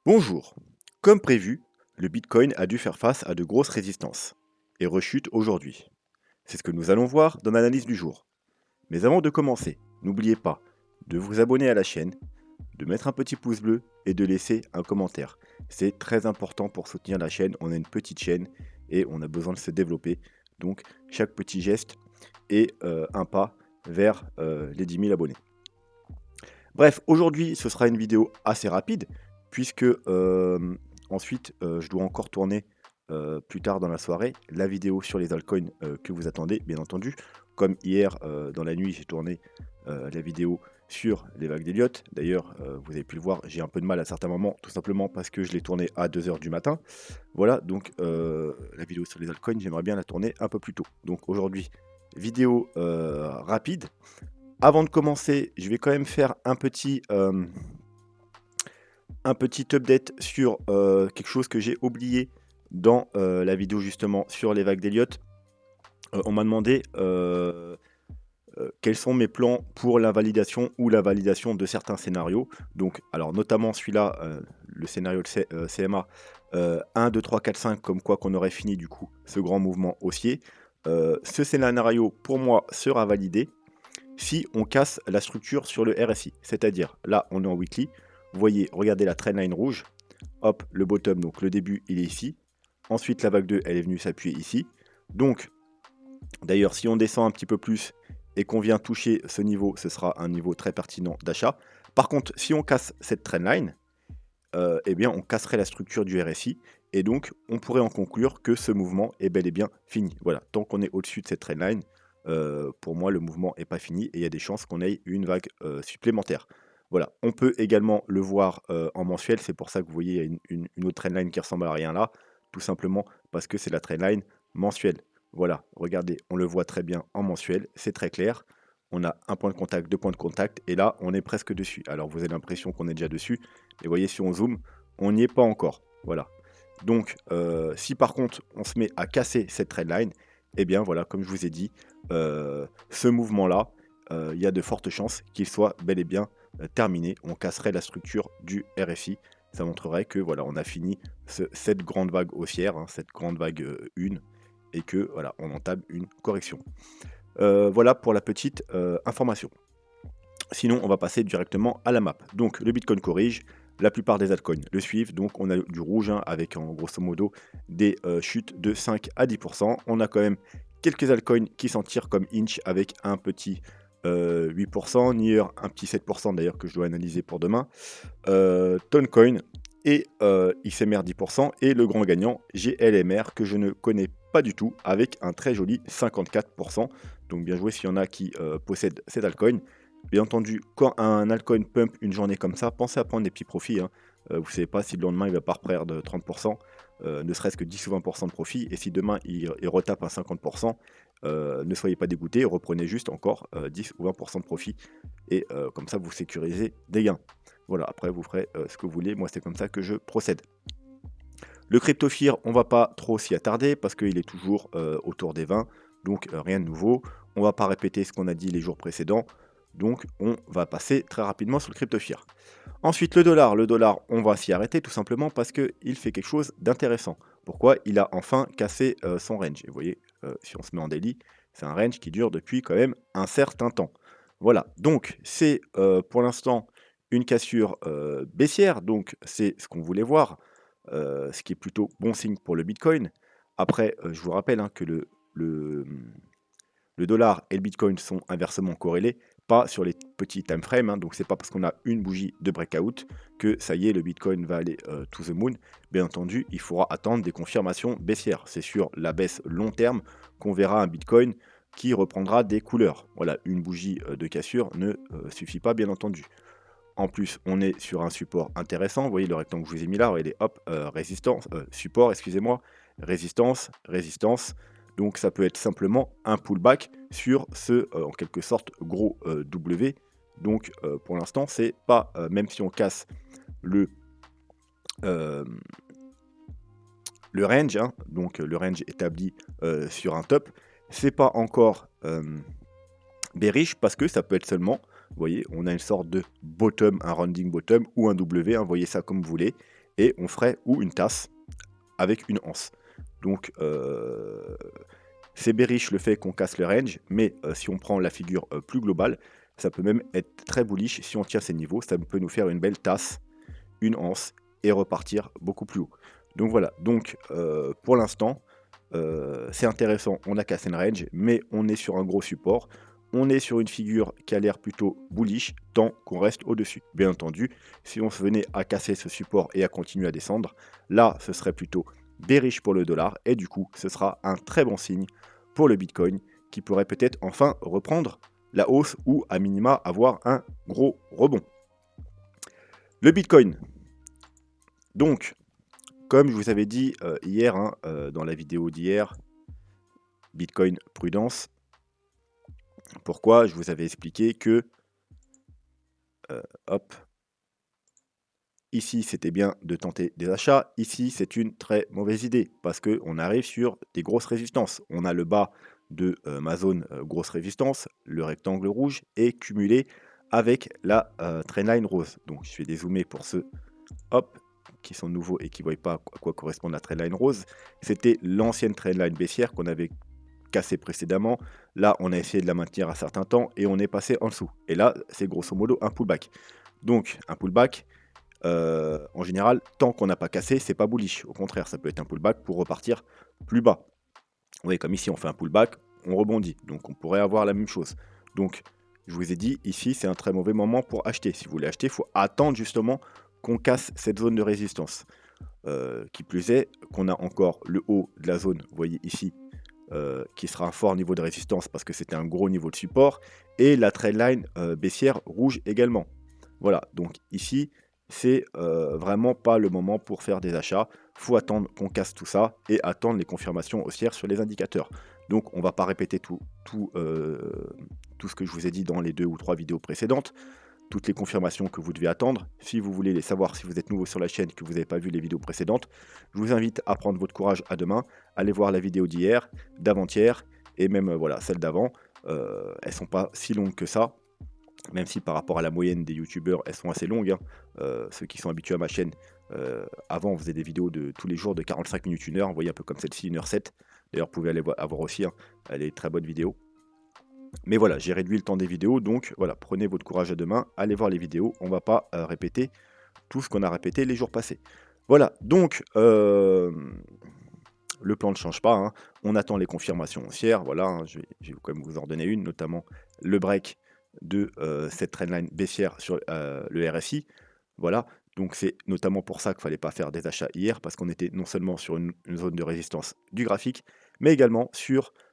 Bonjour. Comme prévu, le Bitcoin a dû faire face à de grosses résistances et rechute aujourd'hui. C'est ce que nous allons voir dans l'analyse du jour. Mais avant de commencer, n'oubliez pas de vous abonner à la chaîne, de mettre un petit pouce bleu et de laisser un commentaire. C'est très important pour soutenir la chaîne. On a une petite chaîne et on a besoin de se développer. Donc chaque petit geste est un pas vers les 10 000 abonnés. Bref, aujourd'hui, ce sera une vidéo assez rapide, puisque ensuite, je dois encore tourner plus tard dans la soirée la vidéo sur les altcoins que vous attendez, bien entendu. Comme hier, dans la nuit, j'ai tourné la vidéo sur les vagues d'Elliott. D'ailleurs, vous avez pu le voir, j'ai un peu de mal à certains moments, tout simplement parce que je l'ai tourné à 2 heures du matin. Voilà, donc la vidéo sur les altcoins, j'aimerais bien la tourner un peu plus tôt. Donc aujourd'hui, vidéo rapide. Avant de commencer, je vais quand même faire un petit update sur quelque chose que j'ai oublié dans la vidéo justement sur les vagues d'Elliott. On m'a demandé quels sont mes plans pour l'invalidation ou la validation de certains scénarios. Donc, alors notamment celui-là, le scénario de CMA 1, 2, 3, 4, 5, comme quoi qu'on aurait fini du coup ce grand mouvement haussier. Ce scénario pour moi sera validé si on casse la structure sur le RSI. C'est-à-dire, là, on est en weekly. Vous voyez, regardez la trendline rouge. Hop, le bottom, donc le début, il est ici. Ensuite, la vague 2, elle est venue s'appuyer ici. Donc, d'ailleurs, si on descend un petit peu plus et qu'on vient toucher ce niveau, ce sera un niveau très pertinent d'achat. Par contre, si on casse cette trendline, eh bien, on casserait la structure du RSI. Et donc, on pourrait en conclure que ce mouvement est bel et bien fini. Voilà, tant qu'on est au-dessus de cette trendline, pour moi, le mouvement n'est pas fini et il y a des chances qu'on ait une vague supplémentaire. Voilà, on peut également le voir en mensuel. C'est pour ça que vous voyez une autre trendline qui ressemble à rien là, tout simplement parce que c'est la trendline mensuelle. Voilà, regardez, on le voit très bien en mensuel, c'est très clair. On a un point de contact, deux points de contact, et là, on est presque dessus. Alors, vous avez l'impression qu'on est déjà dessus, et vous voyez, si on zoome, on n'y est pas encore. Voilà. Donc, si par contre, on se met à casser cette trendline, eh bien, voilà, comme je vous ai dit, ce mouvement-là, il y a de fortes chances qu'il soit bel et bien terminé. On casserait la structure du RSI. Ça montrerait que voilà, on a fini cette grande vague haussière, hein, cette grande vague 1, et que voilà, on entame une correction. Voilà pour la petite information. Sinon, on va passer directement à la map. Donc, le Bitcoin corrige, la plupart des altcoins le suivent. Donc, on a du rouge hein, avec en grosso modo des chutes de 5 à 10%. On a quand même quelques altcoins qui s'en tirent comme Inch avec un petit 8%, Nier un petit 7% d'ailleurs que je dois analyser pour demain, Toncoin et XMR 10%, et le grand gagnant GLMR que je ne connais pas du tout avec un très joli 54%. Donc bien joué s'il y en a qui possèdent cet altcoin. Bien entendu, quand un altcoin pump une journée comme ça, pensez à prendre des petits profits. Hein. Vous ne savez pas si le lendemain il va pas reperdre de 30%, ne serait-ce que 10 ou 20% de profit. Et si demain il retape à 50%, ne soyez pas dégoûtés, reprenez juste encore 10 ou 20% de profit. Et comme ça, vous sécurisez des gains. Voilà, après vous ferez ce que vous voulez. Moi, c'est comme ça que je procède. Le CryptoFear, on va pas trop s'y attarder parce qu'il est toujours autour des 20. Donc rien de nouveau. On va pas répéter ce qu'on a dit les jours précédents. Donc on va passer très rapidement sur le CryptoFear. Ensuite, le dollar, on va s'y arrêter tout simplement parce qu'il fait quelque chose d'intéressant. Pourquoi? Il a enfin cassé son range. Et vous voyez, si on se met en daily, c'est un range qui dure depuis quand même un certain temps. Voilà, donc c'est pour l'instant une cassure baissière, donc c'est ce qu'on voulait voir, ce qui est plutôt bon signe pour le Bitcoin. Après, je vous rappelle hein, que le, le dollar et le Bitcoin sont inversement corrélés, pas sur les petits time frames. Hein, donc c'est pas parce qu'on a une bougie de breakout que ça y est, le Bitcoin va aller to the moon. Bien entendu, il faudra attendre des confirmations baissières. C'est sur la baisse long terme qu'on verra un Bitcoin qui reprendra des couleurs. Voilà, une bougie de cassure ne suffit pas, bien entendu. En plus, on est sur un support intéressant. Vous voyez le rectangle que je vous ai mis là, regardez, hop, résistance, support, excusez-moi, résistance, résistance. Donc ça peut être simplement un pullback sur ce, en quelque sorte, gros W. Donc pour l'instant, c'est pas, même si on casse le, euh, le range, hein, donc le range établi sur un top, c'est pas encore bearish parce que ça peut être seulement, vous voyez, on a une sorte de bottom, un rounding bottom ou un W, hein, voyez ça comme vous voulez. et on ferait ou une tasse avec une anse. Donc c'est bearish le fait qu'on casse le range, mais si on prend la figure plus globale, ça peut même être très bullish si on tient ces niveaux, ça peut nous faire une belle tasse, une anse et repartir beaucoup plus haut. Donc voilà, donc pour l'instant, c'est intéressant, on a cassé le range, mais on est sur un gros support. On est sur une figure qui a l'air plutôt bullish tant qu'on reste au-dessus. Bien entendu, si on se venait à casser ce support et à continuer à descendre, là, ce serait plutôt bearish pour le dollar et du coup, ce sera un très bon signe pour le Bitcoin qui pourrait peut-être enfin reprendre la hausse ou à minima avoir un gros rebond. Le Bitcoin. Donc, comme je vous avais dit hier, dans la vidéo d'hier, Bitcoin prudence. Pourquoi? Je vous avais expliqué que, hop, ici c'était bien de tenter des achats, ici c'est une très mauvaise idée parce qu'on arrive sur des grosses résistances. On a le bas de ma zone grosse résistance, le rectangle rouge est cumulé avec la trendline rose. Donc je vais dézoomer pour ceux hop, qui sont nouveaux et qui ne voient pas à quoi correspond la trendline rose. C'était l'ancienne trendline baissière qu'on avait cassé précédemment. Là, on a essayé de la maintenir un certain temps et on est passé en dessous. Et là, c'est grosso modo un pullback. Donc, un pullback, en général, tant qu'on n'a pas cassé, c'est pas bullish. Au contraire, ça peut être un pullback pour repartir plus bas. Vous voyez, comme ici, on fait un pullback, on rebondit. Donc, on pourrait avoir la même chose. Donc, je vous ai dit, ici, c'est un très mauvais moment pour acheter. Si vous voulez acheter, il faut attendre justement qu'on casse cette zone de résistance. Qui plus est, qu'on a encore le haut de la zone, vous voyez ici, qui sera un fort niveau de résistance parce que c'était un gros niveau de support, et la trendline baissière rouge également. Voilà, donc ici, c'est vraiment pas le moment pour faire des achats. Faut attendre qu'on casse tout ça et attendre les confirmations haussières sur les indicateurs. Donc on va pas répéter tout ce que je vous ai dit dans les 2 ou 3 vidéos précédentes, toutes les confirmations que vous devez attendre. Si vous voulez les savoir, si vous êtes nouveau sur la chaîne, que vous n'avez pas vu les vidéos précédentes, je vous invite à prendre votre courage à demain, allez voir la vidéo d'hier, d'avant-hier, et même voilà, celle d'avant. Elles sont pas si longues que ça, même si par rapport à la moyenne des youtubeurs, elles sont assez longues. Ceux qui sont habitués à ma chaîne, avant on faisait des vidéos de tous les jours de 45 minutes, 1 heure, vous voyez un peu comme celle-ci, 1h07. D'ailleurs, vous pouvez aller avoir aussi, elle est très bonne vidéo. Mais voilà, j'ai réduit le temps des vidéos, donc voilà, prenez votre courage à deux mains, allez voir les vidéos, on va pas répéter tout ce qu'on a répété les jours passés. Voilà, donc le plan ne change pas, on attend les confirmations haussières, voilà, je vais quand même vous en donner une, notamment le break de cette trendline baissière sur le RSI, voilà, donc c'est notamment pour ça qu'il ne fallait pas faire des achats hier, parce qu'on était non seulement sur une zone de résistance du graphique, mais également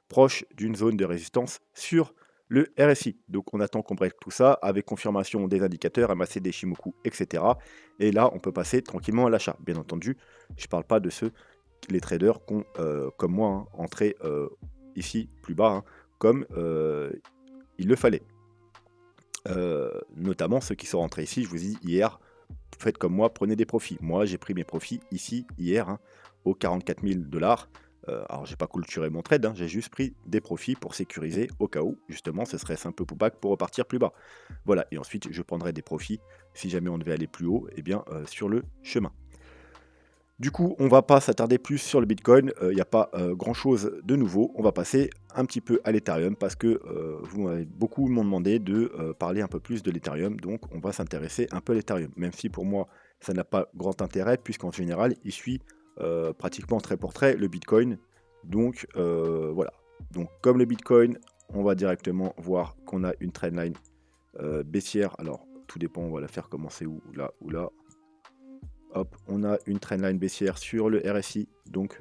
proche d'une zone de résistance sur le RSI. Donc on attend qu'on break tout ça avec confirmation des indicateurs, MACD, Shimoku, etc. Et là, on peut passer tranquillement à l'achat. Bien entendu, je ne parle pas de ceux, les traders qui ont, comme moi, entré ici plus bas, comme il le fallait. Notamment ceux qui sont rentrés ici, je vous ai dit hier, faites comme moi, prenez des profits. Moi, j'ai pris mes profits ici, hier, aux 44 000 $. Alors, j'ai pas clôturé mon trade, j'ai juste pris des profits pour sécuriser au cas où, justement, ce serait simple pullback pour repartir plus bas. Voilà, et ensuite, je prendrai des profits si jamais on devait aller plus haut, et bien, sur le chemin. Du coup, on va pas s'attarder plus sur le Bitcoin, il n'y a pas grand-chose de nouveau. On va passer un petit peu à l'Ethereum parce que beaucoup m'ont demandé de parler un peu plus de l'Ethereum, donc on va s'intéresser un peu à l'Ethereum. Même si pour moi, ça n'a pas grand intérêt puisqu'en général, il suit pratiquement trait pour trait le Bitcoin. Donc voilà. Donc comme le Bitcoin, on va directement voir qu'on a une trendline baissière. Alors tout dépend, on va la faire commencer où, là ou là. Hop, on a une trendline baissière sur le RSI, donc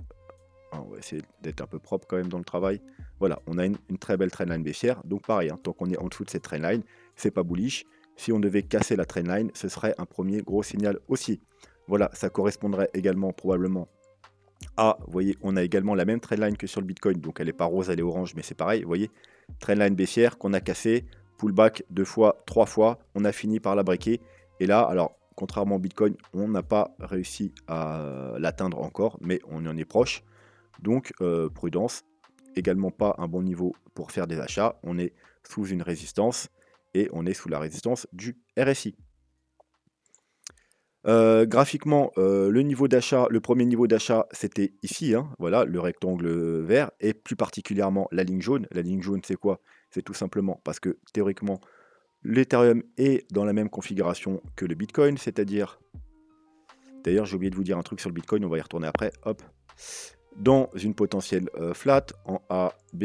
on va essayer d'être un peu propre quand même dans le travail. Voilà, on a une très belle trendline baissière, donc pareil, tant qu'on est en dessous de cette trendline, c'est pas bullish. Si on devait casser la trendline, ce serait un premier gros signal aussi. Voilà, ça correspondrait également probablement à, vous voyez, on a également la même trendline que sur le Bitcoin, donc elle n'est pas rose, elle est orange, mais c'est pareil, vous voyez, trendline baissière qu'on a cassé, pullback 2 fois, 3 fois, on a fini par la breaker, et là, alors, contrairement au Bitcoin, on n'a pas réussi à l'atteindre encore, mais on en est proche. Donc, prudence. Également pas un bon niveau pour faire des achats. On est sous une résistance et on est sous la résistance du RSI. Graphiquement, le niveau d'achat, le premier niveau d'achat, c'était ici, hein, voilà, le rectangle, vert et plus particulièrement la ligne jaune. La ligne jaune, c'est quoi? C'est tout simplement parce que théoriquement, l'Ethereum est dans la même configuration que le Bitcoin, c'est-à-dire d'ailleurs, j'ai oublié de vous dire un truc sur le Bitcoin, on va y retourner après, hop. Dans une potentielle, flat en A, B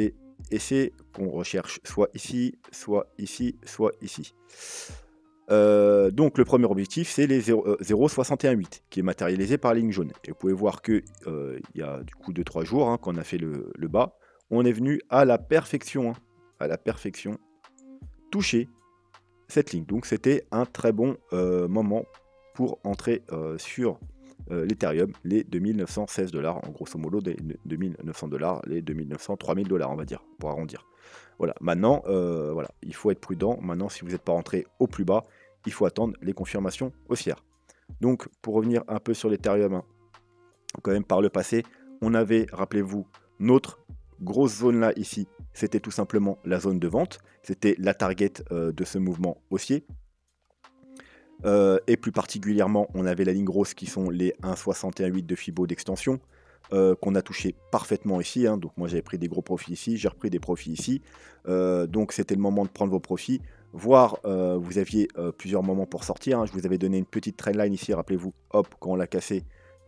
et C, qu'on recherche soit ici, soit ici, soit ici. Donc le premier objectif, c'est les 0,618 qui est matérialisé par la ligne jaune. Et vous pouvez voir que il y a du coup 2-3 jours, hein, qu'on a fait le bas, on est venu à la perfection, hein, à la perfection, toucher cette ligne. Donc c'était un très bon moment pour entrer sur l'Ethereum, les 2916 $, en grosso modo des 2900 $, les 2900, 3000 $, on va dire, pour arrondir. Voilà, maintenant, voilà, il faut être prudent. Maintenant, si vous n'êtes pas rentré au plus bas, il faut attendre les confirmations haussières. Donc, pour revenir un peu sur l'Ethereum, hein, quand même par le passé, on avait, rappelez-vous, notre grosse zone là, ici, c'était tout simplement la zone de vente. C'était la target de ce mouvement haussier. Et plus particulièrement, on avait la ligne grosse qui sont les 1,618 de Fibo d'extension, qu'on a touché parfaitement ici, hein. Donc moi j'avais pris des gros profits ici, j'ai repris des profits ici. Donc c'était le moment de prendre vos profits. Voire vous aviez plusieurs moments pour sortir, hein. Je vous avais donné une petite trendline ici, rappelez-vous, hop, quand on l'a cassé,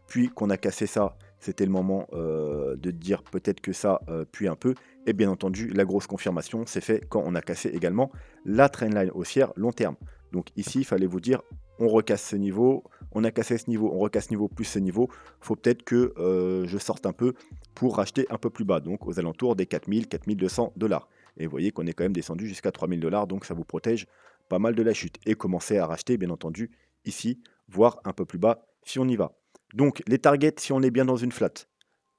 puis qu'on a cassé ça, c'était le moment de dire peut-être que ça, puis un peu. Et bien entendu, la grosse confirmation s'est fait quand on a cassé également la trendline haussière long terme. Donc ici, il fallait vous dire, on recasse ce niveau, on a cassé ce niveau, on recasse ce niveau plus ce niveau. Faut peut-être que je sorte un peu pour racheter un peu plus bas, donc aux alentours des 4000, 4200 $. Et vous voyez qu'on est quand même descendu jusqu'à 3000 $, donc ça vous protège pas mal de la chute. Et commencer à racheter, bien entendu, ici, voire un peu plus bas si on y va. Donc les targets, si on est bien dans une flat,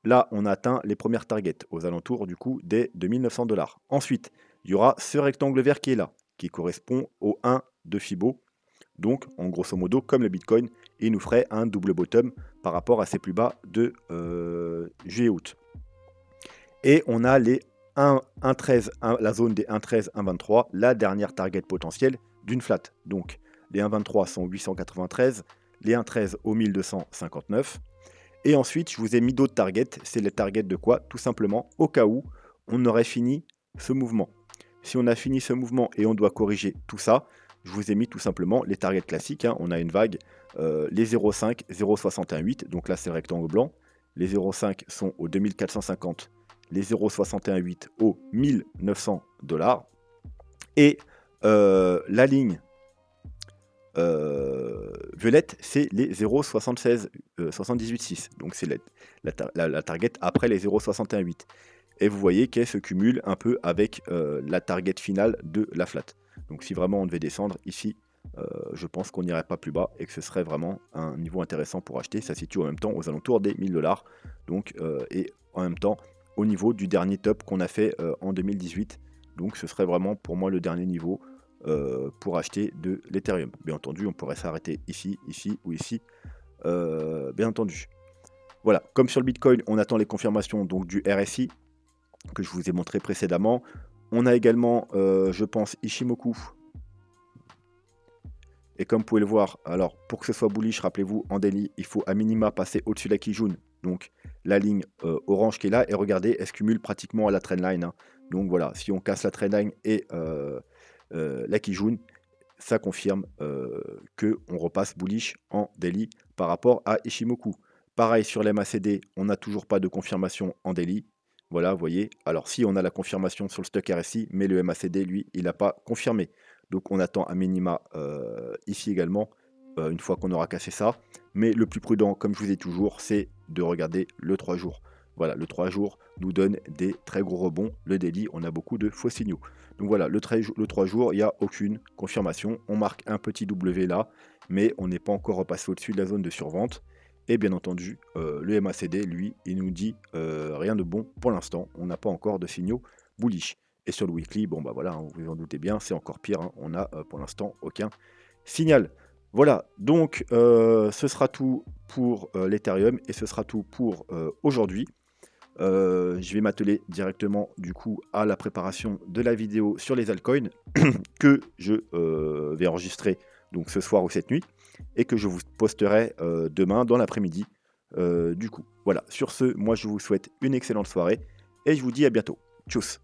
là, on a atteint les premières targets aux alentours du coup des 2900 $. Ensuite, il y aura ce rectangle vert qui est là, qui correspond au 1 de Fibo. Donc, en grosso modo, comme le Bitcoin, il nous ferait un double bottom par rapport à ses plus bas de juillet-août. Et on a les 1,13, la zone des 1,13, 1,23, la dernière target potentielle d'une flat. Donc, les 1,23 sont 893, les 1,13 au 1259. Et ensuite, je vous ai mis d'autres targets. C'est les targets de quoi? Tout simplement, au cas où on aurait fini ce mouvement. Si on a fini ce mouvement et on doit corriger tout ça, je vous ai mis tout simplement les targets classiques, hein. On a une vague, les 0,5, 0,618, donc là c'est le rectangle blanc. Les 0,5 sont aux 2450, les 0,618 aux 1900 $. Et la ligne violette, c'est les 0,76, 78,6. Donc c'est la target après les 0,618. Et vous voyez qu'elle se cumule un peu avec la target finale de la flat. Donc si vraiment on devait descendre ici, je pense qu'on n'irait pas plus bas et que ce serait vraiment un niveau intéressant pour acheter. Ça se situe en même temps aux alentours des 1000 $. Donc, et en même temps au niveau du dernier top qu'on a fait en 2018. Donc ce serait vraiment pour moi le dernier niveau pour acheter de l'Ethereum. Bien entendu, on pourrait s'arrêter ici, ici ou ici, bien entendu. Voilà, comme sur le Bitcoin, on attend les confirmations donc du RSI que je vous ai montré précédemment. On a également, je pense, Ishimoku. Et comme vous pouvez le voir, alors pour que ce soit bullish, rappelez-vous, en daily, il faut à minima passer au-dessus de la Kijun, donc la ligne orange qui est là, et regardez, elle se cumule pratiquement à la trendline, hein. Donc voilà, si on casse la trendline et la Kijun, ça confirme qu'on repasse bullish en daily par rapport à Ishimoku. Pareil sur l'MACD, on n'a toujours pas de confirmation en daily. Voilà, vous voyez. Alors si on a la confirmation sur le stock RSI, mais le MACD, lui, il n'a pas confirmé. Donc on attend un minima ici également, une fois qu'on aura cassé ça. Mais le plus prudent, comme je vous ai toujours, c'est de regarder le 3 jours. Voilà, le 3 jours nous donne des très gros rebonds. Le daily, on a beaucoup de faux signaux. Donc voilà, le 3 jours, il n'y a aucune confirmation. On marque un petit W là, mais on n'est pas encore repassé au-dessus de la zone de survente. Et bien entendu, le MACD, lui, il nous dit rien de bon pour l'instant. On n'a pas encore de signaux bullish. Et sur le weekly, bon bah voilà, hein, vous en doutez bien, c'est encore pire, hein. On n'a pour l'instant aucun signal. Voilà, donc ce sera tout pour l'Ethereum et ce sera tout pour aujourd'hui. Je vais m'atteler directement du coup à la préparation de la vidéo sur les altcoins que je vais enregistrer donc ce soir ou cette nuit, et que je vous posterai demain dans l'après-midi. Du coup, voilà. Sur ce, moi je vous souhaite une excellente soirée et je vous dis à bientôt. Tchuss!